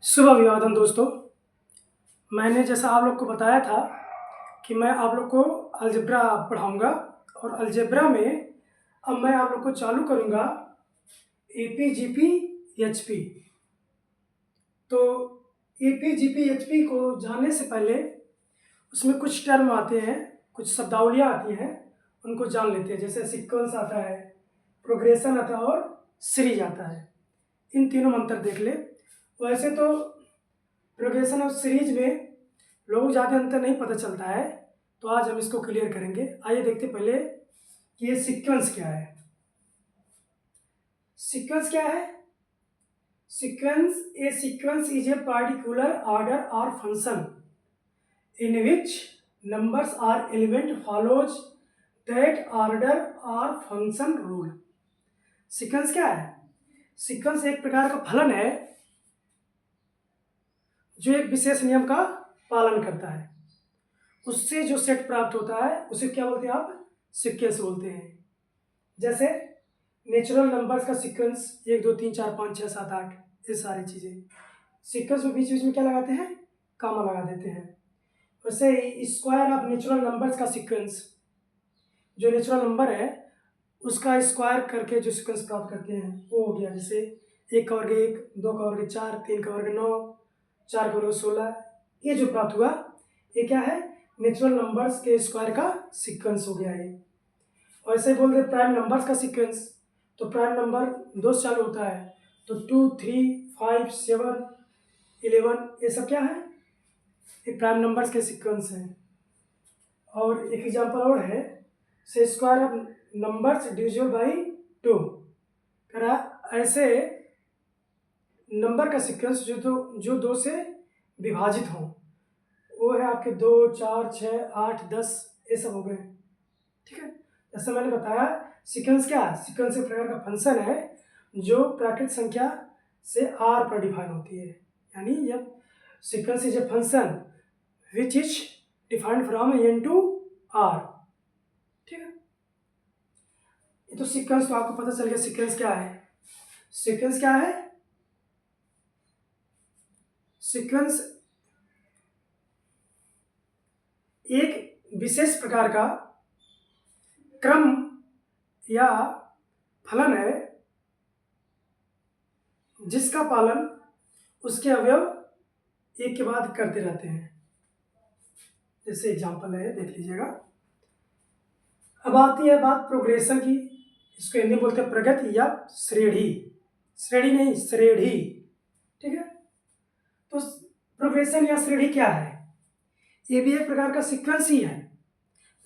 शुभ अभिवादन दोस्तों। मैंने जैसा आप लोग को बताया था कि मैं आप लोग को अलजेब्रा पढ़ाऊंगा और अलजेब्रा में अब मैं आप लोग को चालू करूंगा एपी जीपी एचपी। तो एपी जीपी एचपी को जानने से पहले उसमें कुछ टर्म आते हैं, कुछ शब्दावलियाँ आती हैं, उनको जान लेते हैं। जैसे सीक्वेंस आता है, प्रोग्रेशन आता है और सीरीज आता है। इन तीनों में अंतर देख ले। वैसे तो प्रोग्रेशन और सीरीज में लोगों को ज़्यादा अंतर नहीं पता चलता है, तो आज हम इसको क्लियर करेंगे। आइए देखते पहले कि ये सीक्वेंस क्या है। सीक्वेंस क्या है? Sequence is a particular order और function in which numbers are element follows that order or function rule। Sequence क्या है? सीक्वेंस एक प्रकार का फलन है जो एक विशेष नियम का पालन करता है। उससे जो सेट प्राप्त होता है उसे क्या बोलते हैं आप? सीक्वेंस बोलते हैं। जैसे नेचुरल नंबर्स का सीक्वेंस 1 2 3 4 5 6 7 8, ये सारी चीज़ें सीक्वेंस में बीच बीच में क्या लगाते हैं? कामा लगा देते हैं। वैसे ही स्क्वायर ऑफ नेचुरल नंबर्स का सीक्वेंस, जो नेचुरल नंबर है उसका स्क्वायर करके जो सीक्वेंस प्राप्त करते हैं वो हो गया। जैसे 1 का वर्ग 1, 2 का वर्ग 4, 3 का वर्ग 9, 4 का वर्ग 16, ये जो प्राप्त हुआ ये क्या है? नेचुरल नंबर्स के स्क्वायर का सीक्वेंस हो गया ये। और ऐसे बोलते हैं प्राइम नंबर्स का सीक्वेंस, तो प्राइम नंबर 2 से चालू होता है, तो 2 3 5 7 11, ये सब क्या है? ये प्राइम नंबर्स के सीक्वेंस हैं। और एक एग्जांपल और है, से square of numbers divisible by 2, करा ऐसे नंबर का सीक्वेंस जो 2 से विभाजित हो, वो है आपके 2 4 6 8 10, ये सब हो गए। ठीक है, जैसे मैंने बताया सीक्वेंस क्या है? सीक्वेंस एक प्रकार का फंक्शन है जो प्राकृत संख्या से आर पर डिफाइन होती है। यानी जब sequence is a function which is defined from N to R. ठीक है, ये तो सीक्वेंस तो आपको पता चल गया सीक्वेंस क्या है। सीक्वेंस क्या है? सीक्वेंस एक विशेष प्रकार का क्रम या फलन है जिसका पालन उसके अवयव एक के बाद करते रहते हैं। जैसे एग्जांपल है, देख लीजिएगा। अब आती है बात प्रोग्रेशन की। इसको हिंदी बोलते हैं प्रगति या श्रेणी। श्रेणी नहीं, श्रेणी। ठीक है, तो प्रोग्रेशन या श्रेणी क्या है? ये भी एक प्रकार का सीक्वेंस ही है,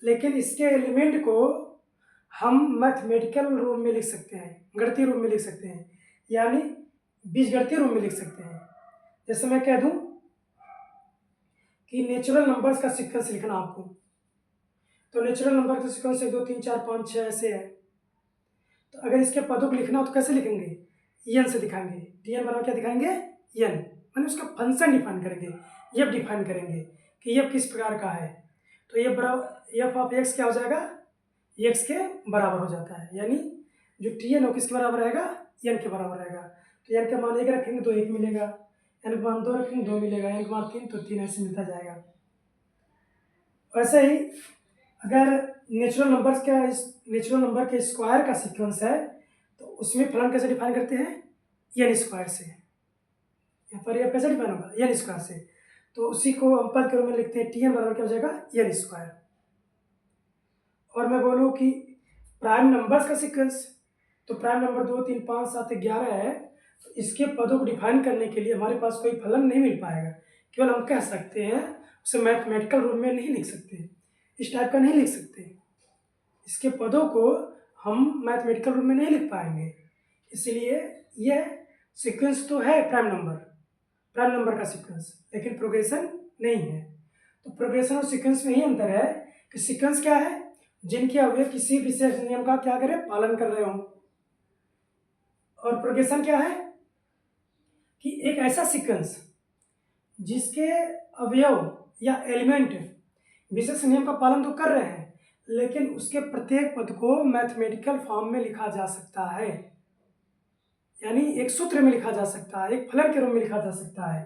लेकिन इसके एलिमेंट को हम मैथमेटिकल रूप में लिख सकते हैं, गणितीय रूप में लिख सकते हैं, यानी बीजगणितीय रूप में लिख सकते हैं। जैसे मैं कह दूं कि नेचुरल नंबर्स का सीक्वेंस लिखना आपको, तो नेचुरल नंबर का सीक्वेंस 1 2 3 4 5 6 ऐसे है। तो अगर इसके पदों को लिखना हो तो कैसे लिखेंगे? एन से दिखाएंगे। टी एन बराबर क्या दिखाएंगे? एन, मैंने उसका फंक्शन डिफाइन करेंगे, एफ डिफाइन करेंगे कि एफ किस प्रकार का है। तो एफ बराबर एफ ऑफ एक्स क्या हो जाएगा? एक्स के बराबर हो जाता है, यानी जो टी एन हो किसके बराबर रहेगा? एन के बराबर रहेगा। तो एन का मान 1 रखेंगे तो 1 मिलेगा, एन का मान 2 रखेंगे 2 मिलेगा, एन का मान 3 तो 3, ऐसे मिलता जाएगा। वैसे ही अगर नेचुरल नंबर के स्क्वायर का सीक्वेंस है तो उसमें फलन कैसे डिफाइन करते हैं? एन स्क्वायर से। यहाँ पर यह कैसे डिफाइन होगा? एन स्क्वायर से। तो उसी को हम पद के रूप में लिखते हैं, टी एन बराबर क्या हो जाएगा? N square. और मैं बोलूँ कि प्राइम नंबर्स का सीक्वेंस, तो प्राइम नंबर 2 3 5 7 11 है, तो इसके पदों को डिफाइन करने के लिए हमारे पास कोई फलन नहीं मिल पाएगा। केवल हम कह सकते हैं, उसे मैथमेटिकल रूप में नहीं लिख सकते, इस टाइप का नहीं लिख सकते। इसके पदों को हम मैथमेटिकल रूप में नहीं लिख पाएंगे, इसलिए यह सीक्वेंस तो है प्राइम नंबर का सीक्वेंस, लेकिन प्रोग्रेशन नहीं है। तो प्रोग्रेशन और सीक्वेंस में ही अंतर है कि सीक्वेंस क्या है? जिनके अवयव किसी विशेष नियम का क्या करें? पालन कर रहे हों। और प्रोग्रेशन क्या है? कि एक ऐसा सीक्वेंस जिसके अवयव या एलिमेंट विशेष नियम का पालन तो कर रहे हैं, लेकिन उसके प्रत्येक पद को मैथमेटिकल फॉर्म में लिखा जा सकता है। यानी एक सूत्र में लिखा जा सकता है, एक फलन के रूप में लिखा जा सकता है।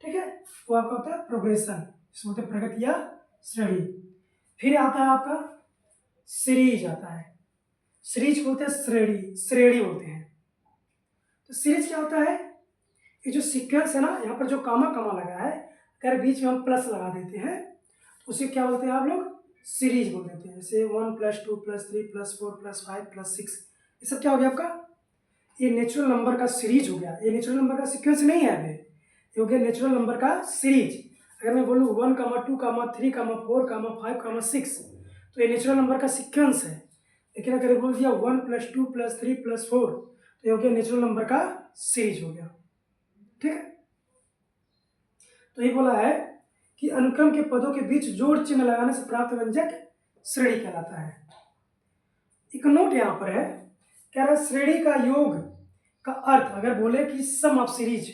ठीक है, वो आपका होता है प्रोग्रेशन, इसमें होता है प्रगति या श्रेणी। फिर आता है आपका सीरीज आता है, सीरीज को बोलते हैं श्रेणी, श्रेणी बोलते हैं। तो सीरीज क्या होता है, ये जो सीक्वेंस है ना, यहाँ पर जो कामा कामा लगा है, अगर बीच में हम प्लस लगा देते हैं तो उसे क्या बोलते हैं आप लोग, सीरीज बोल देते हैं। जैसे 1 + 2 + 3 + 4 + 5 + 6, ये सब क्या हो गया आपका, ये नेचुरल नंबर का सीरीज हो गया। ये नेचुरल नंबर का सीक्वेंस नहीं है अभी, ये हो गया नेचुरल नंबर का सीरीज। अगर मैं बोलूँ 1, 2, 3, 4, 5, 6, तो ये नेचुरल नंबर का सीक्वेंस है। लेकिन अगर बोल दिया 1 + 2 + 3 + 4, तो ये हो गया नेचुरल नंबर का सीरीज हो गया। ठीक है, तो ये बोला है कि अनुक्रम के पदों के बीच जोड़ चिन्ह लगाने से प्राप्त व्यंजक श्रेणी कहलाता है। एक नोट यहाँ पर है, कह रहा है श्रेणी का योग का अर्थ अगर बोले कि सम ऑफ सीरीज,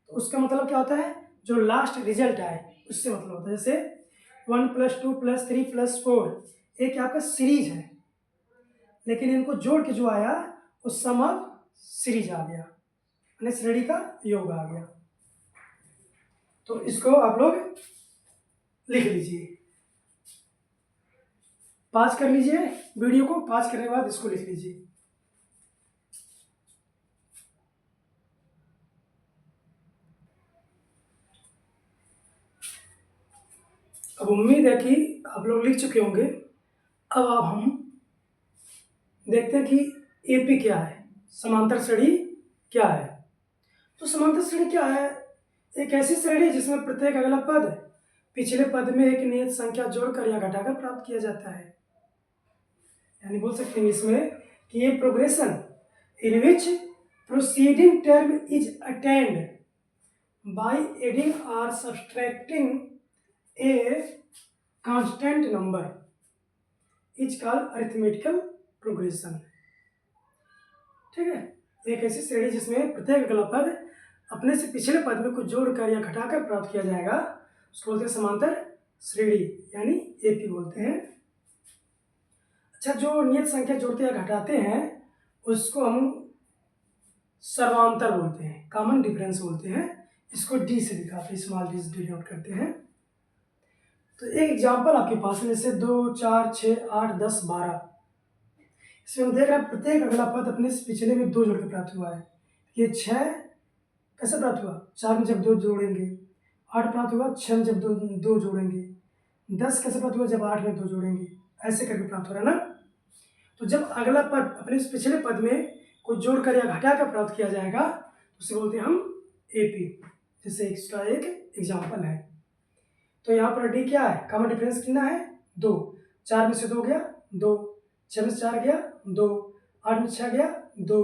तो उसका मतलब क्या होता है, जो लास्ट रिजल्ट आए उससे मतलब होता है। जैसे 1 + 2 + 3 + 4 एक आपका सीरीज है, लेकिन इनको जोड़ के जो आया वो सम ऑफ सीरीज आ गया, यानी श्रेणी का योग आ गया। तो इसको आप लोग लिख लीजिए, पास कर लीजिए वीडियो को, पास करने के बाद इसको लिख लीजिए। अब उम्मीद है कि आप लोग लिख चुके होंगे। अब हम देखते हैं कि एपी क्या है, समांतर श्रेणी क्या है। तो समांतर श्रेणी क्या है, एक ऐसी श्रेणी जिसमें प्रत्येक अगला पद पिछले पद में एक नियत संख्या जोड़कर या घटाकर प्राप्त किया जाता है। यानी बोल सकते हैं इसमें कि ये progression in which proceeding term is attend by adding और subtracting a constant number is called arithmetical progression. ठीक है, एक ऐसी श्रेणी जिसमें प्रत्येक अगला पद अपने से पिछले पद में कुछ जोड़कर या घटाकर प्राप्त किया जाएगा, उसको बोलते हैं समांतर श्रेणी, यानी एपी बोलते हैं। अच्छा, जो नियत संख्या जोड़ते या घटाते हैं उसको हम सर्वांतर बोलते हैं, कॉमन डिफरेंस बोलते हैं। इसको डी से दिखाते हैं, स्मॉल डी से डिनोट करते हैं। तो एक एग्जांपल आपके पास है, जैसे 2, 4, 6, 8, 10, 12। इसमें हम देख रहे हैं प्रत्येक अगला पद अपने से पिछले में 2 जोड़ के प्राप्त हुआ है। ये 6 कैसे प्राप्त हुआ, 4 में जब 2 जोड़ेंगे। 8 प्राप्त हुआ 6 में जब 2 जोड़ेंगे। 10 कैसे प्राप्त हुआ, जब 8 में 2 जोड़ेंगे। ऐसे करके प्राप्त हो रहा है ना। तो जब अगला पद अपने से पिछले पद में कुछ जोड़कर या घटाकर प्राप्त किया जाएगा उसे बोलते हैं हम एपी। जैसे इसका एक एग्जाम्पल है। तो यहाँ पर डी क्या है, कॉमन डिफरेंस कितना है, 2। 4 में से 2 गया 2, 6 में से 4 गया 2, 8 में से 6 गया 2,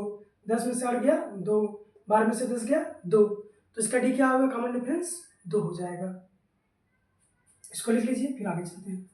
10 में से 8 गया 2, 12 में से 10 गया 2। तो इसका डी क्या होगा, कॉमन डिफरेंस 2 हो जाएगा। इसको लिख लीजिए, फिर आगे चलते हैं।